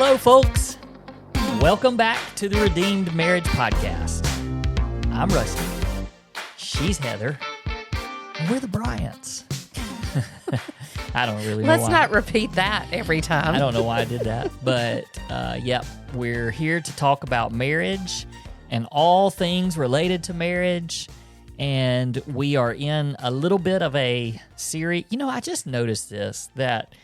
Hello, folks. Welcome back to the Redeemed Marriage Podcast. I'm Rusty. She's Heather. And we're the Bryants. I don't really know Let's why. not repeat that every time. I don't know why I did that. But, yep, we're here to talk about marriage and all things related to marriage. And we are in a little bit of a series. You know, I just noticed this, that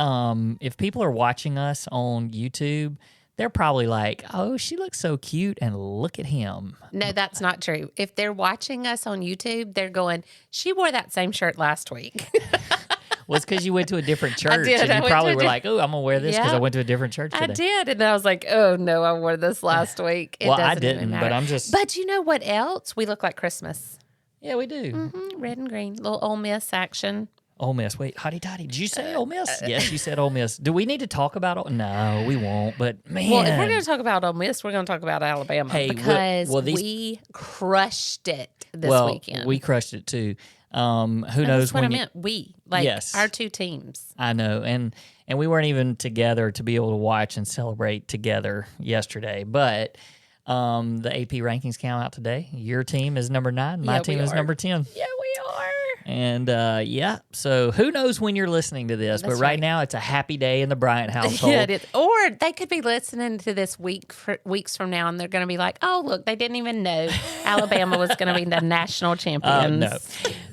if people are watching us on YouTube, they're probably like, oh, she looks so cute, and look at him. No, that's not true. If they're watching us on YouTube, they're going, she wore that same shirt last week. Well, it's because you went to a different church, did. and I you went probably to a were like, oh, I'm going to wear this because Yeah. I went to a different church today. I did. And then I was like, oh, no, I wore this last week. It Well, I doesn't even didn't, matter. but I'm just... But you know what else? We look like Christmas. Yeah, we do. Red and green. Little Ole Miss action. Ole Miss. Wait, hotty toddy. Did you say Ole Miss? Yes, you said Ole Miss. Do we need to talk about it? No, we won't. But man, Well, if we're going to talk about Ole Miss, we're going to talk about Alabama. Hey, because these- we crushed it this weekend. we crushed it too. Who And knows that's what when I you... meant. We. Like Yes. our two teams. I know, and we weren't even together to be able to watch and celebrate together yesterday. But the AP rankings count out today. Your team is number 9. My Yeah, team we is are. number 10. Yeah, we are. And yeah, so who knows when you're listening to this? That's but right right. now, it's a happy day in the Bryant household. Yeah, it is. Or they could be listening to this weeks from now, and they're going to be like, "Oh, look, they didn't even know Alabama was going to be the national champions." No,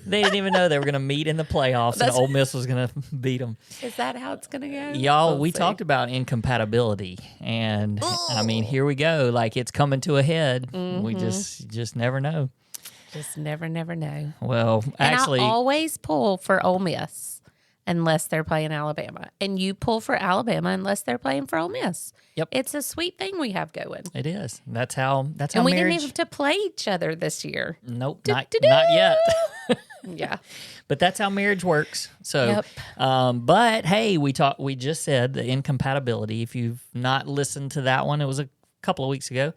they didn't even know they were going to meet in the playoffs, and That's- Ole Miss was going to beat them. Is that how it's going to go? Y'all, We'll we see. talked about incompatibility, and I mean, here we go. Like, it's coming to a head. We just never know. Just never know. Well, And actually, I always pull for Ole Miss unless they're playing Alabama, and you pull for Alabama unless they're playing for Ole Miss. Yep. It's a sweet thing we have going. it is. That's how And we marriage. didn't even have to play each other this year. Nope, not yet. Yeah. But that's how marriage works. So, Yep. but hey, we just said the incompatibility. If you've not listened to that one, it was a couple of weeks ago.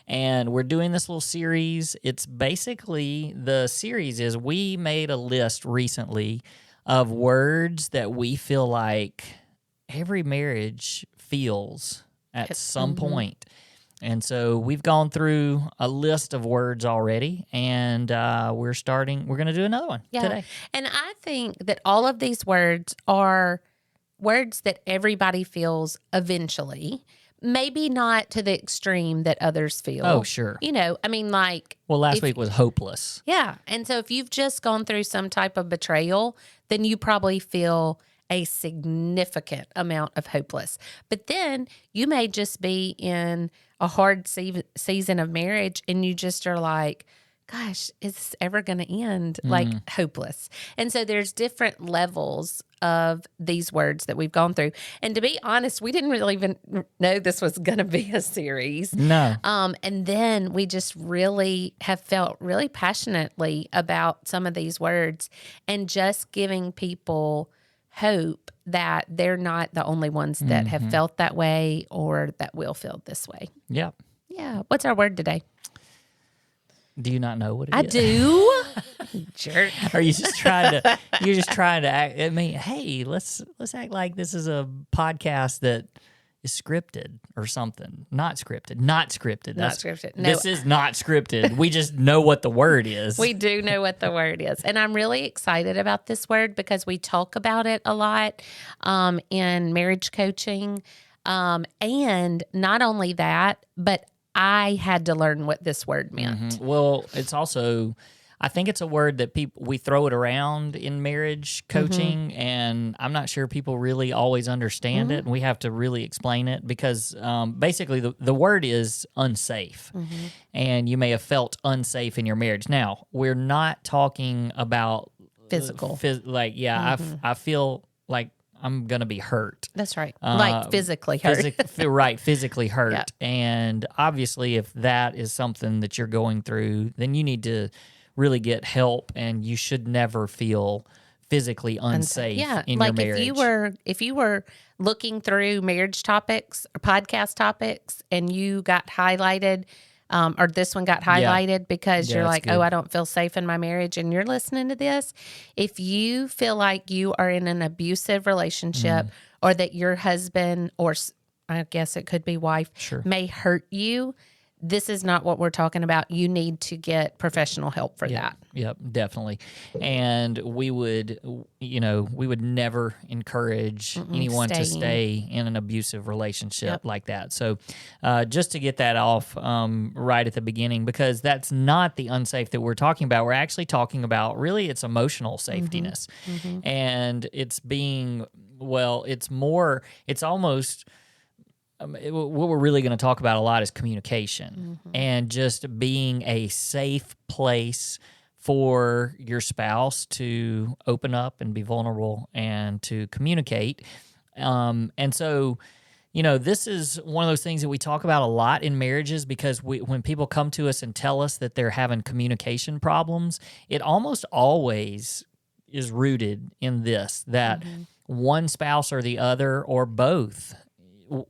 And we're doing this little series. It's basically, the series is, we made a list recently of words that we feel like every marriage feels at some point. And so we've gone through a list of words already, and we're going to do another one today. And I think that all of these words are words that everybody feels eventually. Maybe not to the extreme that others feel. Oh, sure. You know, I mean, like... Well, last week was hopeless. Yeah. And so if you've just gone through some type of betrayal, then you probably feel a significant amount of hopeless. But then you may just be in a hard season of marriage, and you just are like, gosh, is this ever going to end? Like, hopeless. And so there's different levels of these words that we've gone through. And to be honest, we didn't really even know this was going to be a series. No. And then we just really have felt really passionately about some of these words, and just giving people hope that they're not the only ones that have felt that way or that will feel this way. Yep. Yeah. What's our word today? Do you not know what it is? I do. Jerk. Are you just trying to? You're just trying to act. I mean, hey, let's act like this is a podcast that is scripted or something. Not scripted. Not scripted. Not scripted. No. This is not scripted. We just know what the word is. We do know what the word is. And I'm really excited about this word because we talk about it a lot in marriage coaching. And not only that, but I had to learn what this word meant. Well, it's also, I think it's a word that we throw it around in marriage coaching, and I'm not sure people really always understand it, and we have to really explain it because basically the word is unsafe, and you may have felt unsafe in your marriage. Now, we're not talking about Physical. I feel like I'm going to be hurt. That's right. Like physically hurt. Physically hurt. Yeah. And obviously, if that is something that you're going through, then you need to really get help, and you should never feel physically unsafe in your marriage. If you were looking through marriage topics or podcast topics, and you got highlighted, or this one got highlighted because you're that's like, good. oh, I don't feel safe in my marriage, and you're listening to this, if you feel like you are in an abusive relationship, or that your husband or I guess it could be wife, Sure. may hurt you, this is not what we're talking about. You need to get professional help for that. Yep, definitely. And we would never encourage anyone to stay in an abusive relationship like that. So just to get that off right at the beginning, because that's not the unsafe that we're talking about. We're actually talking about really it's emotional safetiness. And it's being, it's almost... what we're really going to talk about a lot is communication and just being a safe place for your spouse to open up and be vulnerable and to communicate. And so, this is one of those things that we talk about a lot in marriages because when people come to us and tell us that they're having communication problems, it almost always is rooted in this, that one spouse or the other or both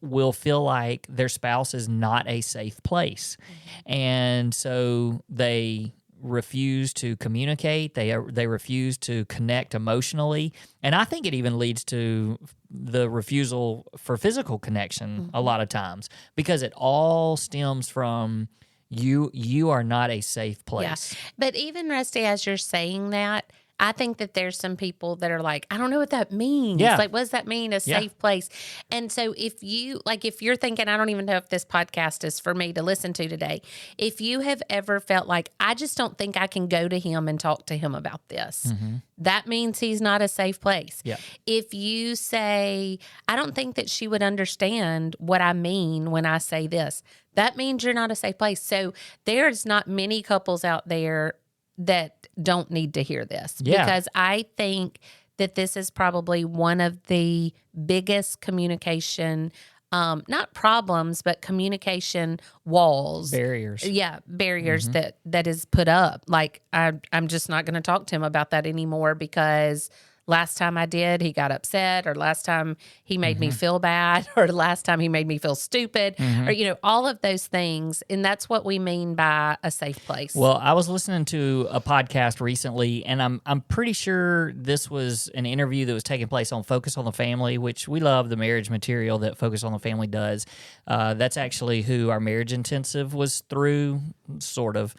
will feel like their spouse is not a safe place. And so they refuse to communicate. They refuse to connect emotionally. And I think it even leads to the refusal for physical connection a lot of times because it all stems from you are not a safe place. Yeah. But even, Rusty, as you're saying that, I think that there's some people that are like, I don't know what that means. Yeah. Like, what does that mean, a safe place? And so if you're thinking, I don't even know if this podcast is for me to listen to today. If you have ever felt like, I just don't think I can go to him and talk to him about this, that means he's not a safe place. Yeah. If you say, I don't think that she would understand what I mean when I say this, that means you're not a safe place. So there's not many couples out there that don't need to hear this because I think that this is probably one of the biggest communication, not problems, but communication walls. Barriers. Yeah, barriers that is put up. Like, I'm just not going to talk to him about that anymore because last time I did, he got upset, or last time he made me feel bad, or last time he made me feel stupid, or, all of those things. And that's what we mean by a safe place. Well, I was listening to a podcast recently, and I'm pretty sure this was an interview that was taking place on Focus on the Family, which we love the marriage material that Focus on the Family does. That's actually who our marriage intensive was through, sort of,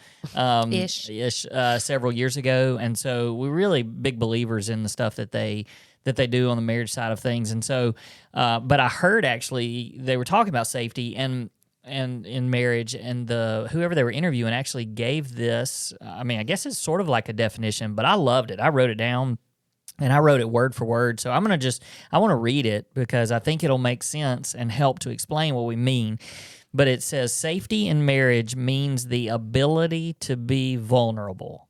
ish, several years ago. And so we're really big believers in the stuff that they do on the marriage side of things. And so, but I heard actually they were talking about safety and in marriage, and whoever they were interviewing actually gave this. I mean, I guess it's sort of like a definition, but I loved it. I wrote it down and I wrote it word for word. So I want to read it because I think it'll make sense and help to explain what we mean. But it says safety in marriage means the ability to be vulnerable.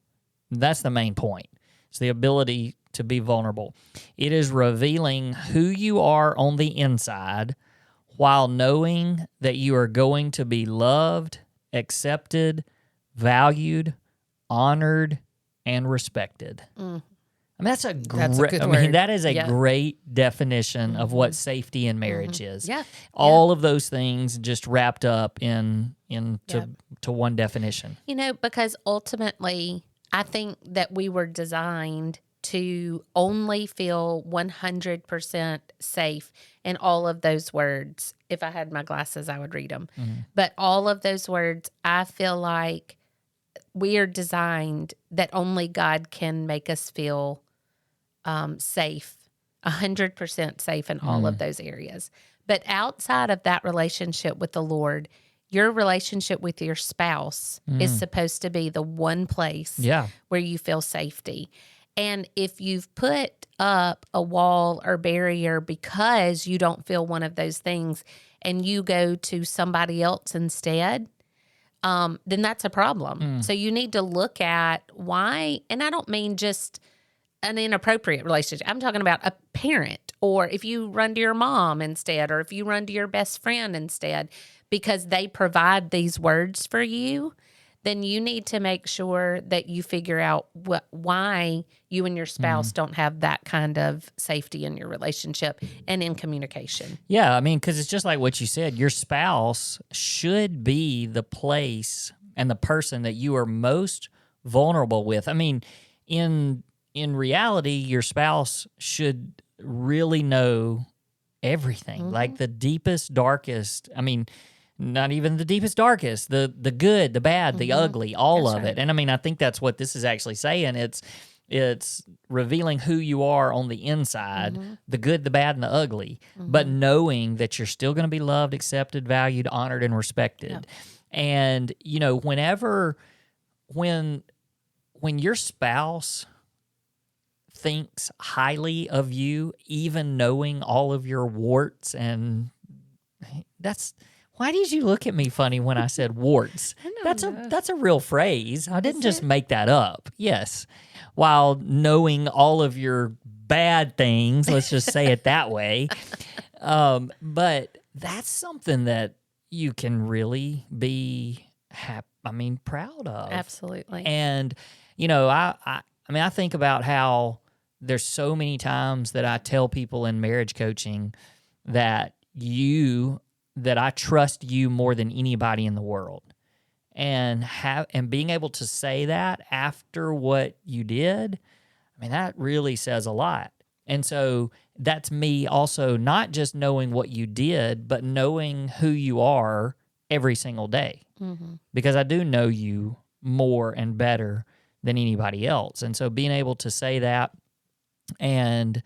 That's the main point. It's the ability to be vulnerable. It is revealing who you are on the inside while knowing that you are going to be loved, accepted, valued, honored, and respected. I mean, that's a good word. That is a great definition of what safety in marriage is. Yeah. All of those things just wrapped up into one definition. Because ultimately, I think that we were designed to only feel 100% safe in all of those words. If I had my glasses, I would read them. But all of those words, I feel like we are designed that only God can make us feel safe, 100% safe in all of those areas. But outside of that relationship with the Lord, your relationship with your spouse is supposed to be the one place where you feel safety. And if you've put up a wall or barrier because you don't feel one of those things and you go to somebody else instead, then that's a problem. So you need to look at why, and I don't mean just an inappropriate relationship. I'm talking about a parent, or if you run to your mom instead, or if you run to your best friend instead, because they provide these words for you, then you need to make sure that you figure out why you and your spouse don't have that kind of safety in your relationship and in communication. Yeah, I mean, because it's just like what you said. Your spouse should be the place and the person that you are most vulnerable with. I mean, in reality, your spouse should really know everything, like the deepest, darkest. I mean, not even the deepest, darkest, the good, the bad, the ugly, all That's of right. it. And I mean, I think that's what this is actually saying. It's revealing who you are on the inside, the good, the bad, and the ugly, but knowing that you're still going to be loved, accepted, valued, honored, and respected. Yep. And, you know, when your spouse thinks highly of you, even knowing all of your warts, and why did you look at me funny when I said warts? That's a real phrase. I didn't just make that up. Yes. While knowing all of your bad things, let's just say it that way. But that's something that you can really be proud of. Absolutely. And, you know, I mean, I think about how there's so many times that I tell people in marriage coaching that I trust you more than anybody in the world. And being able to say that after what you did, I mean, that really says a lot. And so that's me also not just knowing what you did, but knowing who you are every single day. Because I do know you more and better than anybody else. And so being able to say that and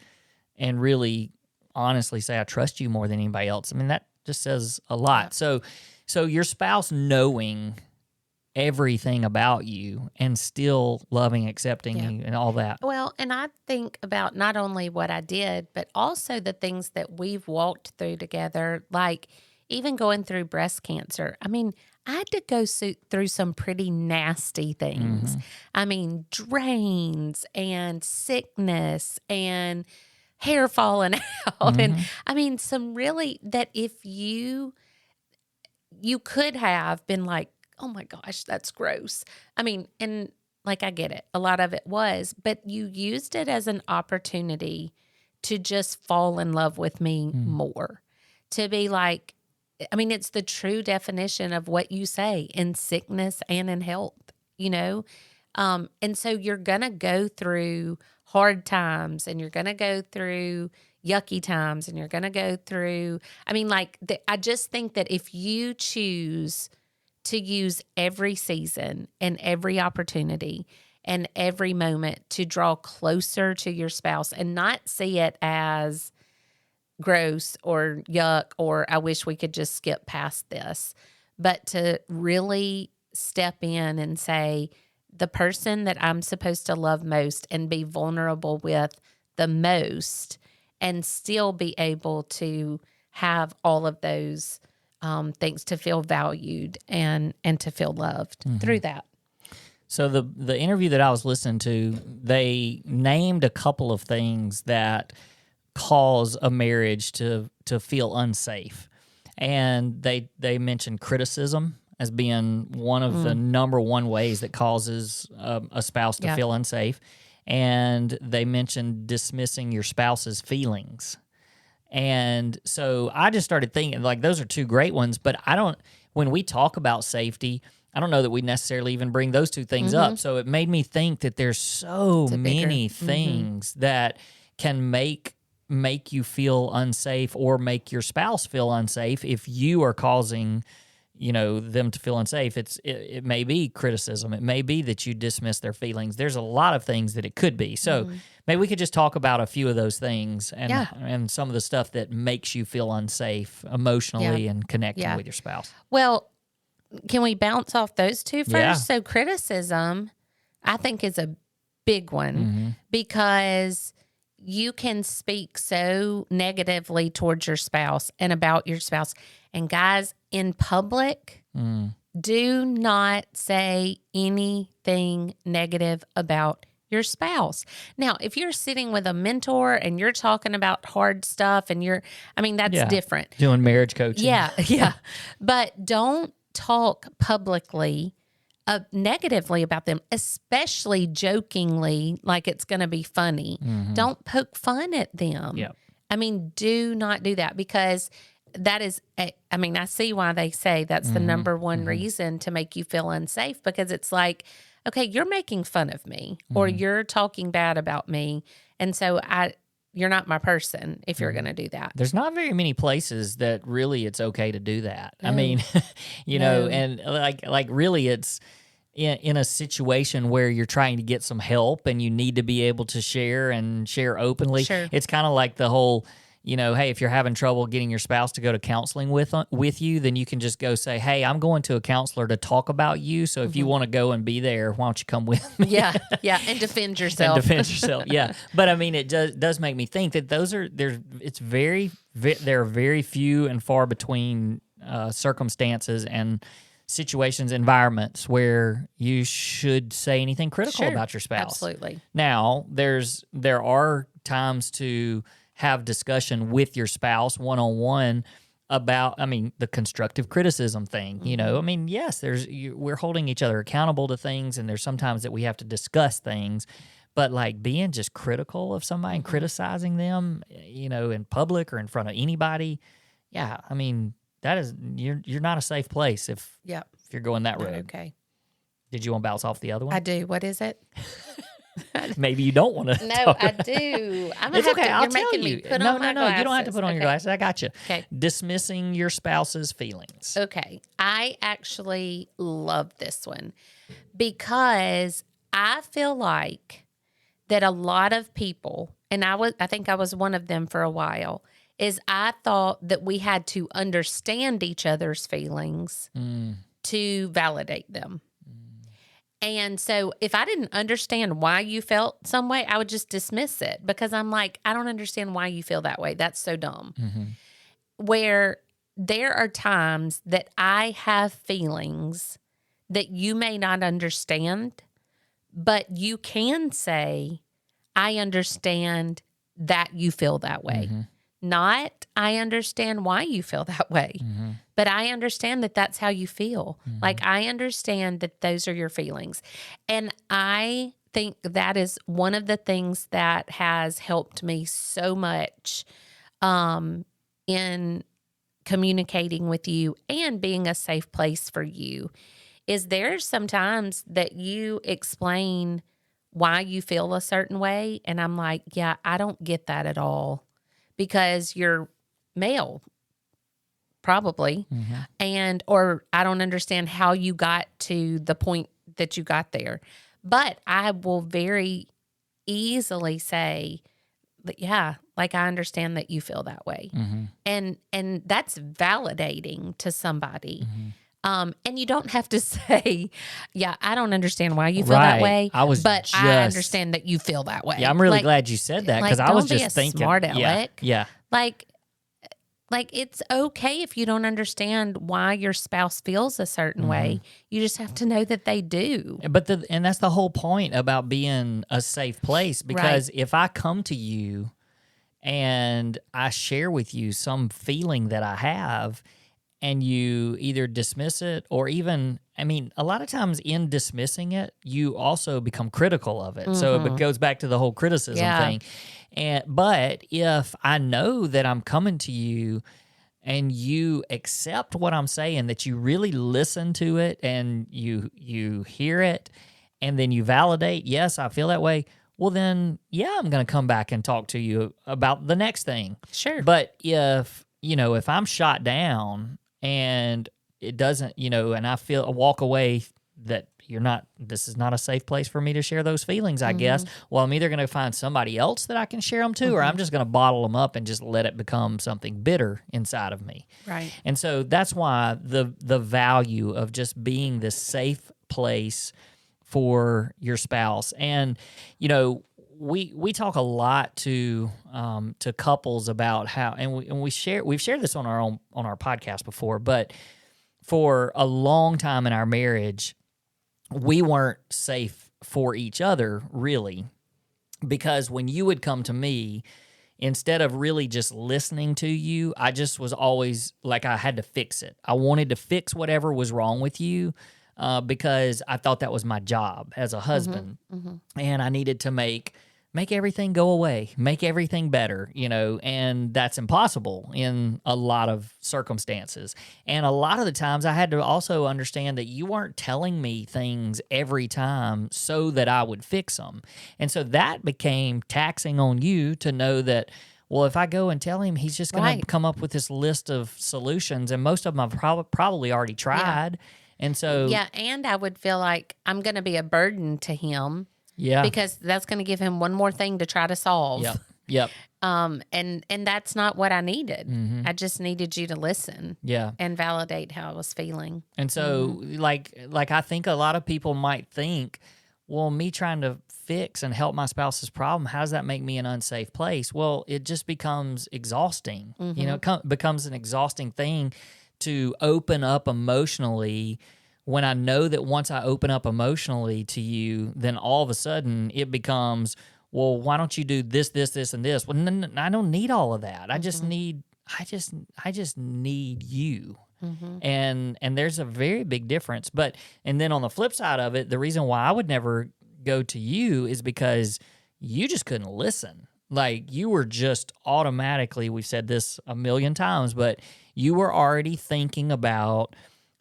really honestly say I trust you more than anybody else, I mean, that just says a lot. So your spouse knowing everything about you and still loving, accepting you and all that. Well, and I think about not only what I did, but also the things that we've walked through together, like even going through breast cancer. I mean, I had to go through some pretty nasty things. I mean, drains and sickness and hair falling out. And I mean, some really that if you could have been like, oh my gosh, that's gross. I mean, and like, I get it. A lot of it was, but you used it as an opportunity to just fall in love with me more, to be like, I mean, it's the true definition of what you say in sickness and in health, you know? And so you're going to go through hard times and you're going to go through yucky times and you're going to go through, I mean, like, I just think that if you choose to use every season and every opportunity and every moment to draw closer to your spouse and not see it as gross or yuck or I wish we could just skip past this, but to really step in and say, the person that I'm supposed to love most and be vulnerable with the most and still be able to have all of those things to feel valued and to feel loved through that. So the interview that I was listening to, they named a couple of things that cause a marriage to feel unsafe. And they mentioned criticism as being one of the number one ways that causes a spouse to feel unsafe. And they mentioned dismissing your spouse's feelings. And so I just started thinking, like, those are two great ones, but when we talk about safety, I don't know that we necessarily even bring those two things up. So it made me think that there's so many things that can make you feel unsafe or make your spouse feel unsafe if you are causing, you know, them to feel unsafe. It may be criticism. It may be that you dismiss their feelings. There's a lot of things that it could be. So maybe we could just talk about a few of those things and some of the stuff that makes you feel unsafe emotionally and connecting with your spouse. Well, can we bounce off those two first? Yeah. So criticism, I think, is a big one because you can speak so negatively towards your spouse and about your spouse. And guys, in public, do not say anything negative about your spouse. Now, if you're sitting with a mentor and you're talking about hard stuff and that's different. Doing marriage coaching. Yeah. But don't talk publicly negatively about them, especially jokingly, like it's going to be funny. Don't poke fun at them. Yep. I mean, do not do that because that is, I see why they say that's the number one reason to make you feel unsafe, because it's like, okay, you're making fun of me or you're talking bad about me. And so you're not my person if you're going to do that. There's not very many places that really it's okay to do that. I No. mean, No. and like really it's in a situation where you're trying to get some help and you need to be able to share openly. Sure. It's kind of like the whole, hey, if you're having trouble getting your spouse to go to counseling with you, then you can just go say, hey, I'm going to a counselor to talk about you. So if you want to go and be there, why don't you come with me? Yeah, and defend yourself. Yeah. But I mean, it does make me think that there are very few and far between circumstances and situations, environments where you should say anything critical about your spouse. Absolutely. Now, there are times to have discussion with your spouse one-on-one about, the constructive criticism thing. Yes, we're holding each other accountable to things, and there's sometimes that we have to discuss things, but like being just critical of somebody and criticizing them, in public or in front of anybody, that is you're not a safe place if you're going that road. Okay. Did you want to bounce off the other one? I do. What is it? Maybe you don't want to. No, I do. It's okay. I'll tell making you. me put on my glasses. You don't have to put on your glasses. I got you. Okay. Dismissing your spouse's feelings. Okay. I actually love this one because I feel like that a lot of people, and I think I was one of them for a while, is I thought that we had to understand each other's feelings to validate them. And so if I didn't understand why you felt some way, I would just dismiss it because I'm like, I don't understand why you feel that way. That's so dumb. Mm-hmm. Where there are times that I have feelings that you may not understand, but you can say, I understand that you feel that way. Mm-hmm. Not, I understand why you feel that way, but I understand that that's how you feel. Like, I understand that those are your feelings. And I think that is one of the things that has helped me so much in communicating with you and being a safe place for you is there's sometimes that you explain why you feel a certain way. And I'm like, yeah, I don't get that at all. Because you're male, probably, or I don't understand how you got to the point that you got there. But I will very easily say, yeah, like I understand that you feel that way, and that's validating to somebody. And you don't have to say, yeah, I don't understand why you feel that way, but I understand that you feel that way. Yeah, I'm really glad you said that because I was just thinking. Smart aleck. Yeah. Like it's okay if you don't understand why your spouse feels a certain way. You just have to know that they do. And that's the whole point about being a safe place because if I come to you and I share with you some feeling that I have, and you either dismiss it or even, a lot of times in dismissing it, you also become critical of it. So it goes back to the whole criticism thing. But if I know that I'm coming to you and you accept what I'm saying, that you really listen to it and you hear it and then you validate, yes, I feel that way. Well, then, yeah, I'm going to come back and talk to you about the next thing. Sure. But if I'm shot down and it doesn't, and I walk away that this is not a safe place for me to share those feelings, I guess. Well, I'm either going to find somebody else that I can share them to, or I'm just going to bottle them up and just let it become something bitter inside of me. Right. And so that's why the value of just being this safe place for your spouse. And, we talk a lot to couples about how, and we've shared this on our podcast before, but for a long time in our marriage, we weren't safe for each other really, because when you would come to me, instead of really just listening to you, I just was always like I had to fix it. I wanted to fix whatever was wrong with you. Because I thought that was my job as a husband, and I needed to make make everything go away, make everything better, and that's impossible in a lot of circumstances. And a lot of the times I had to also understand that you weren't telling me things every time so that I would fix them. And so that became taxing on you to know that, well, if I go and tell him, he's just going to come up with this list of solutions, and most of them I've probably already tried. Yeah. And so... Yeah, and I would feel like I'm going to be a burden to him. Yeah. Because that's going to give him one more thing to try to solve. Yep. And that's not what I needed. Mm-hmm. I just needed you to listen. Yeah. And validate how I was feeling. And so, like I think a lot of people might think, well, me trying to fix and help my spouse's problem, how does that make me an unsafe place? Well, it just becomes exhausting. It becomes an exhausting thing to open up emotionally, when I know that once I open up emotionally to you, then all of a sudden it becomes, well, why don't you do this, this, this, and this? Well, I don't need all of that. I just need you. And there's a very big difference. And then on the flip side of it, the reason why I would never go to you is because you just couldn't listen. Like, you were just automatically, we've said this a million times, but you were already thinking about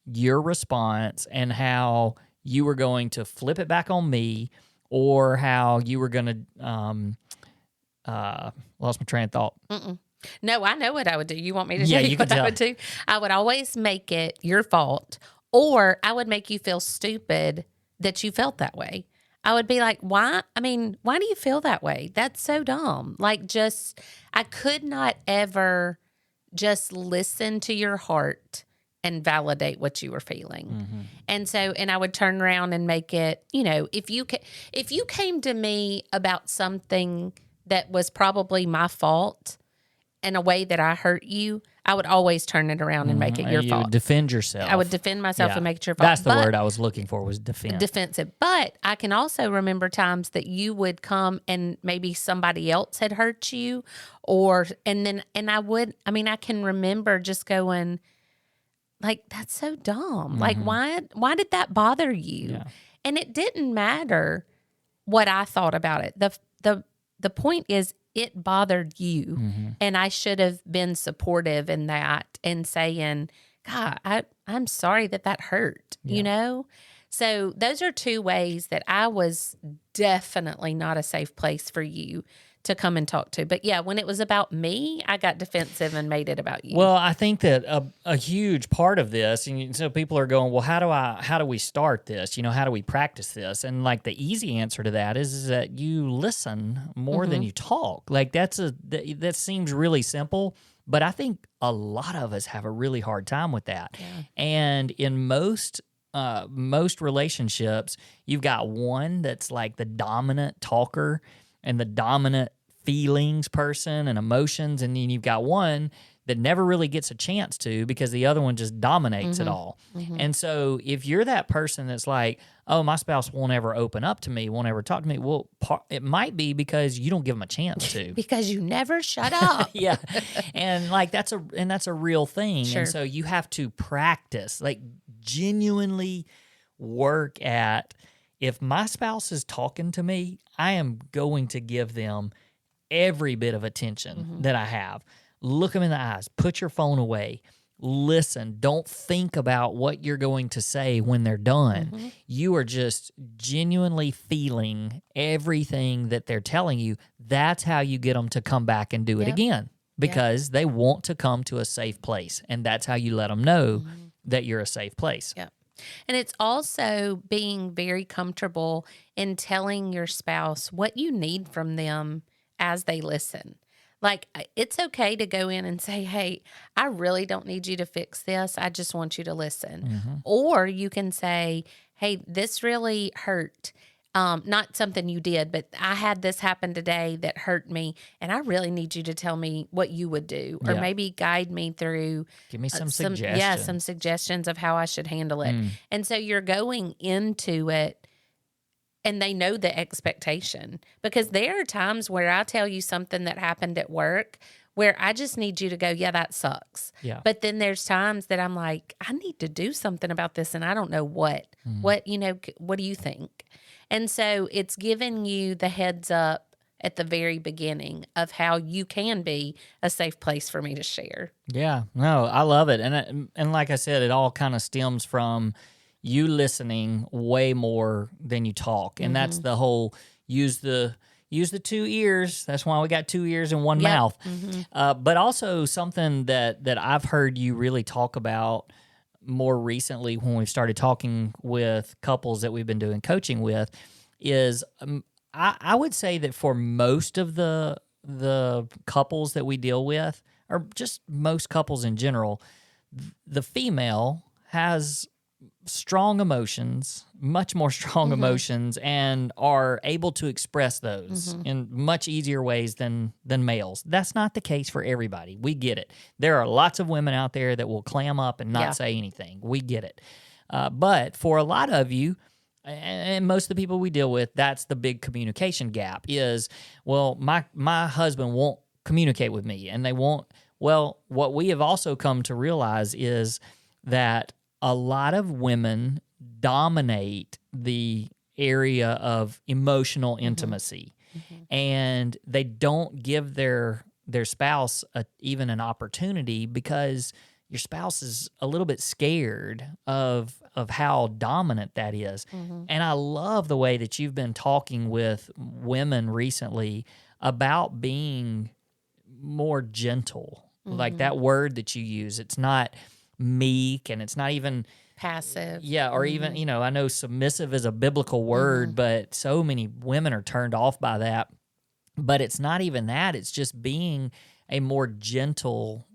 your response and how you were going to flip it back on me, or how you were going to lost my train of thought. No, I know what I would do. You want me to tell you what I would do? I would always make it your fault, or I would make you feel stupid that you felt that way. I would be like, why? I mean, why do you feel that way? That's so dumb. Like, I could not ever just listen to your heart and validate what you were feeling. And I would turn around and make it, if you came to me about something that was probably my fault in a way that I hurt you, I would always turn it around and make it your fault. You would defend yourself. I would defend myself and make it your fault. That's the word I was looking for, was defend. Defensive. But I can also remember times that you would come and maybe somebody else had hurt you, I can remember just going, like, that's so dumb. Like, why did that bother you? Yeah. And it didn't matter what I thought about it. The point is, it bothered you, and I should have been supportive in that and saying, God, I'm sorry that hurt, So those are two ways that I was definitely not a safe place for you to come and talk to. But yeah, when it was about me, I got defensive and made it about you. Well, I think that a huge part of this, and so people are going, well, how do we start this? How do we practice this? And like, the easy answer to that is that you listen more than you talk. Like, that seems really simple, but I think a lot of us have a really hard time with that. Yeah. And in most relationships, you've got one that's like the dominant talker and the dominant feelings person and emotions, and then you've got one that never really gets a chance to, because the other one just dominates it all. And so if you're that person that's like, oh, my spouse won't ever open up to me, won't ever talk to me, well, it might be because you don't give them a chance to. Because you never shut up. Yeah. And like, that's a real thing. Sure. And so you have to practice, like, genuinely work at, if my spouse is talking to me, I am going to give them every bit of attention that I have. Look them in the eyes. Put your phone away. Listen. Don't think about what you're going to say when they're done. You are just genuinely feeling everything that they're telling you. That's how you get them to come back and do it again, because they want to come to a safe place. And that's how you let them know that you're a safe place. Yeah. And it's also being very comfortable in telling your spouse what you need from them as they listen. Like, it's okay to go in and say, hey, I really don't need you to fix this. I just want you to listen. Or you can say, hey, this really hurt. Not something you did, but I had this happen today that hurt me, and I really need you to tell me what you would do, or maybe guide me through. Give me some suggestions. Yeah, some suggestions of how I should handle it. And so you're going into it, and they know the expectation, because there are times where I tell you something that happened at work where I just need you to go, yeah, that sucks. Yeah. But then there's times that I'm like, I need to do something about this, and I don't know what. What do you think? And so it's giving you the heads up at the very beginning of how you can be a safe place for me to share. Yeah, no, I love it. And like I said, it all kind of stems from you listening way more than you talk. And that's the whole use the 2 ears. That's why we got 2 ears and one Yep. mouth. But also something that I've heard you really talk about more recently when we've started talking with couples that we've been doing coaching with is I would say that for most of the couples that we deal with, or just most couples in general, the female has strong emotions, much more strong emotions, and are able to express those in much easier ways than males. That's not the case for everybody. We get it. There are lots of women out there that will clam up and not say anything. We get it. But for a lot of you, and most of the people we deal with, that's the big communication gap is, well, my husband won't communicate with me, and they won't. Well, what we have also come to realize is that a lot of women dominate the area of emotional intimacy, and they don't give their spouse even an opportunity because your spouse is a little bit scared of how dominant that is. And I love the way that you've been talking with women recently about being more gentle. Like that word that you use, it's not meek and it's not even passive. Yeah, or even, I know submissive is a biblical word, but so many women are turned off by that. But it's not even that. It's just being a more gentle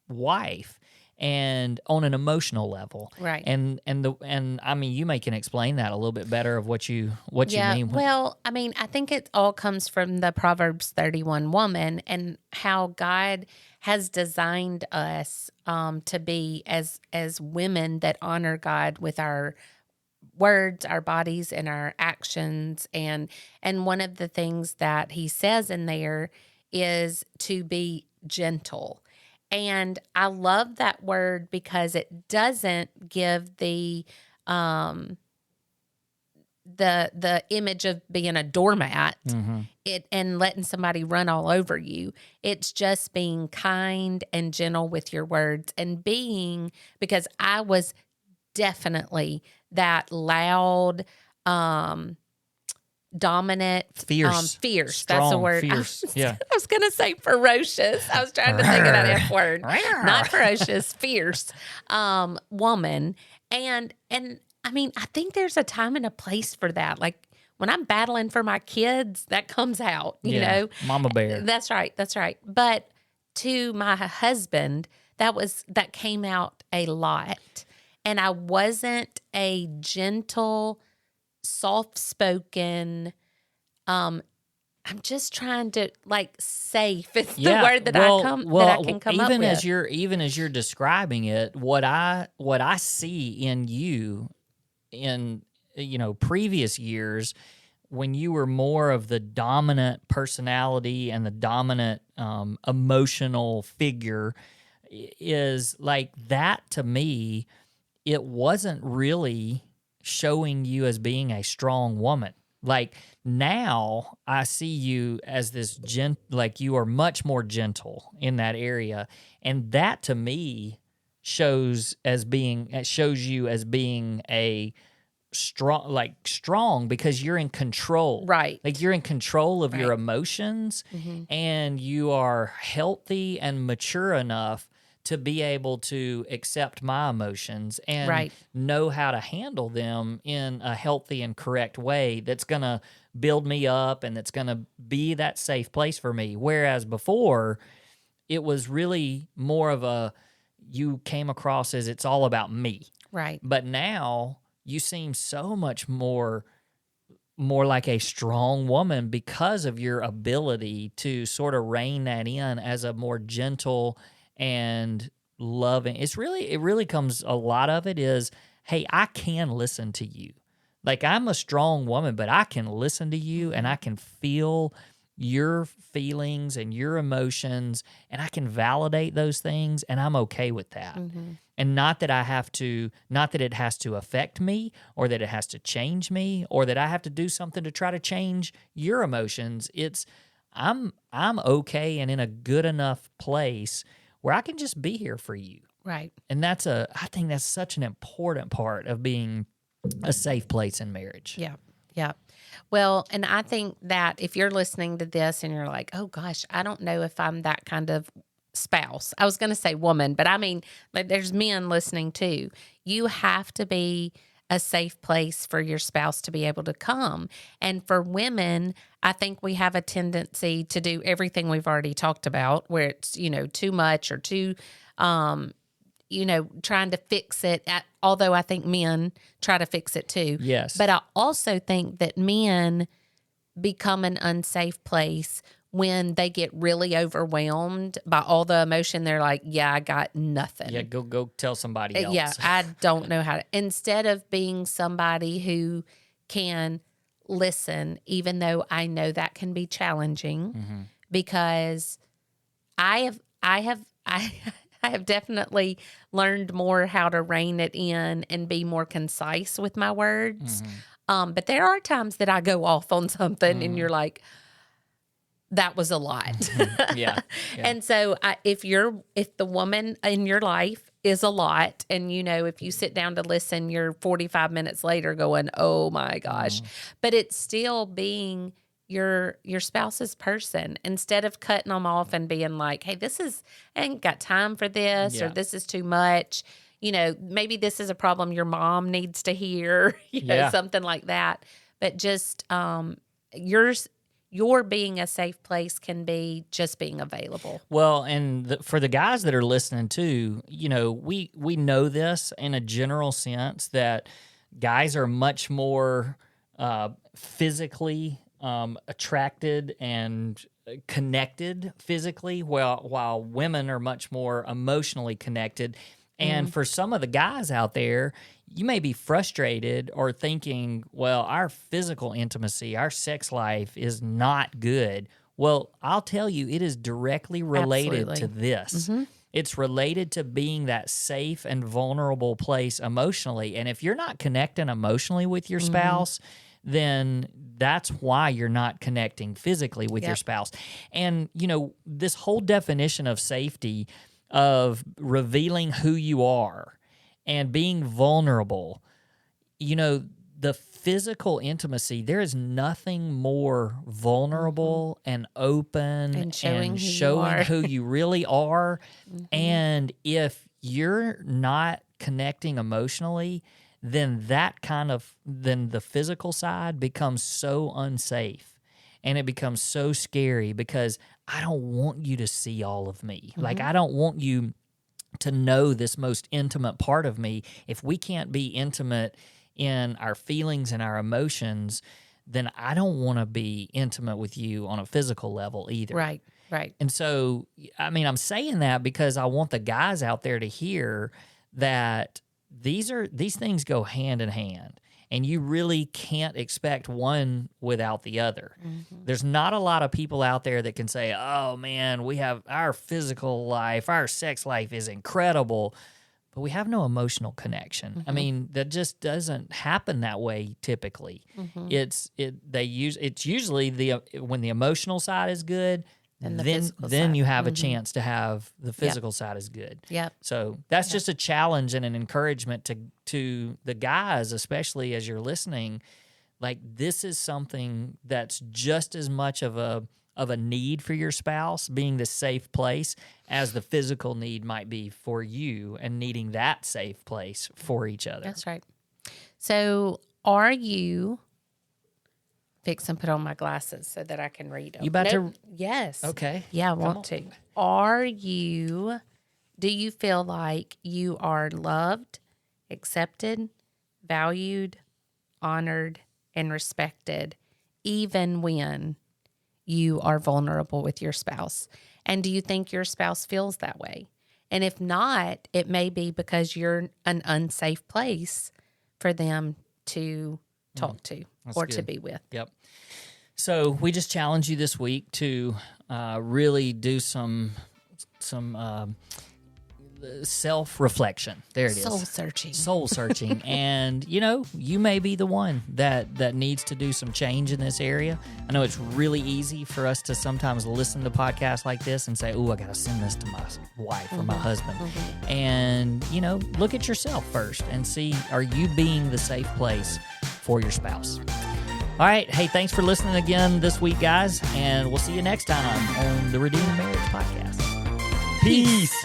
wife and on an emotional level. Right. And I mean, you can explain that a little bit better of what you mean. Well, I mean, I think it all comes from the Proverbs 31 woman and how God has designed us to be as women that honor God with our words, our bodies, and our actions. And one of the things that he says in there is to be gentle. And I love that word because it doesn't give the image of being a doormat and letting somebody run all over you. It's just being kind and gentle with your words and because I was definitely that loud, dominant, fierce, Strong, that's the word. Fierce. I was going to say ferocious. I was trying to think of that F word. Not ferocious, fierce woman. And I mean, I think there's a time and a place for that. Like when I'm battling for my kids, that comes out, you know. Mama bear. That's right. But to my husband, that came out a lot. And I wasn't a gentle, soft-spoken, I'm just trying to safe. It's the word that I can come up with. Even as you're describing it, what I see in you in previous years when you were more of the dominant personality and the dominant emotional figure is like that to me. It wasn't really showing you as being a strong woman. Like now I see you as this you are much more gentle in that area. And that to me shows you as being a strong because you're in control. Right. Like you're in control of your emotions and you are healthy and mature enough to be able to accept my emotions and know how to handle them in a healthy and correct way that's going to build me up and that's going to be that safe place for me. Whereas before, it was really more of you came across as it's all about me. Right. But now you seem so much more like a strong woman because of your ability to sort of rein that in as a more gentle and loving. It really comes, a lot of it is, hey, I can listen to you. Like I'm a strong woman, but I can listen to you and I can feel your feelings and your emotions and I can validate those things and I'm okay with that. And not that it has to affect me or that it has to change me or that I have to do something to try to change your emotions. It's I'm okay and in a good enough place where I can just be here for you. Right. And I think that's such an important part of being a safe place in marriage. Yeah. Yeah. Well, and I think that if you're listening to this and you're like, oh gosh, I don't know if I'm that kind of spouse. I was going to say woman, but I mean, like, there's men listening too. You have to be a safe place for your spouse to be able to come. And for women, I think we have a tendency to do everything we've already talked about, where it's, too much or too, trying to fix it. Although I think men try to fix it too. Yes. But I also think that men become an unsafe place when they get really overwhelmed by all the emotion. They're like, yeah, I got nothing. Yeah, go tell somebody else. Yeah, I don't know how to. Instead of being somebody who can listen, even though I know that can be challenging, because I have definitely learned more how to rein it in and be more concise with my words. But there are times that I go off on something and you're like, that was a lot. Yeah. And so if the woman in your life is a lot, and if you sit down to listen, you're 45 minutes later going, oh my gosh, but it's still being your spouse's person, instead of cutting them off and being like, hey, I ain't got time for this, or this is too much. Maybe this is a problem your mom needs to hear, something like that. But just your being a safe place can be just being available. Well, and for the guys that are listening too, we know this in a general sense that guys are much more physically attracted and connected physically, while women are much more emotionally connected. And for some of the guys out there, you may be frustrated or thinking, well, our physical intimacy, our sex life is not good. Well, I'll tell you, it is directly related to this. It's related to being that safe and vulnerable place emotionally. And if you're not connecting emotionally with your spouse, then that's why you're not connecting physically with your spouse. And, this whole definition of safety, of revealing who you are and being vulnerable, the physical intimacy, there is nothing more vulnerable and open and showing who you really are. And if you're not connecting emotionally, then then the physical side becomes so unsafe. And it becomes so scary because I don't want you to see all of me. Like, I don't want you to know this most intimate part of me. If we can't be intimate in our feelings and our emotions, then I don't want to be intimate with you on a physical level either. Right. And so, I mean, I'm saying that because I want the guys out there to hear that these things go hand in hand. And you really can't expect one without the other. There's not a lot of people out there that can say, oh, man, we have our physical life, our sex life is incredible, but we have no emotional connection. I mean, that just doesn't happen that way typically. It's usually when the emotional side is good, then you have a chance to have the physical side is good. Yep. So that's just a challenge and an encouragement to the guys, especially as you're listening. Like, this is something that's just as much of a need for your spouse, being the safe place, as the physical need might be for you and needing that safe place for each other. That's right. So are you... fix and put on my glasses so that I can read them. You about to? Yes. Okay. Yeah, I want to. Do you feel like you are loved, accepted, valued, honored, and respected, even when you are vulnerable with your spouse? And do you think your spouse feels that way? And if not, it may be because you're an unsafe place for them to talk to or to be with. Yep. So we just challenge you this week to really do some self-reflection. There it is. Soul searching. Soul searching. And, you may be the one that needs to do some change in this area. I know it's really easy for us to sometimes listen to podcasts like this and say, oh, I got to send this to my wife or my husband. And, look at yourself first and see, are you being the safe place for your spouse? All right. Hey, thanks for listening again this week, guys. And we'll see you next time on the Redeeming Marriage Podcast. Peace.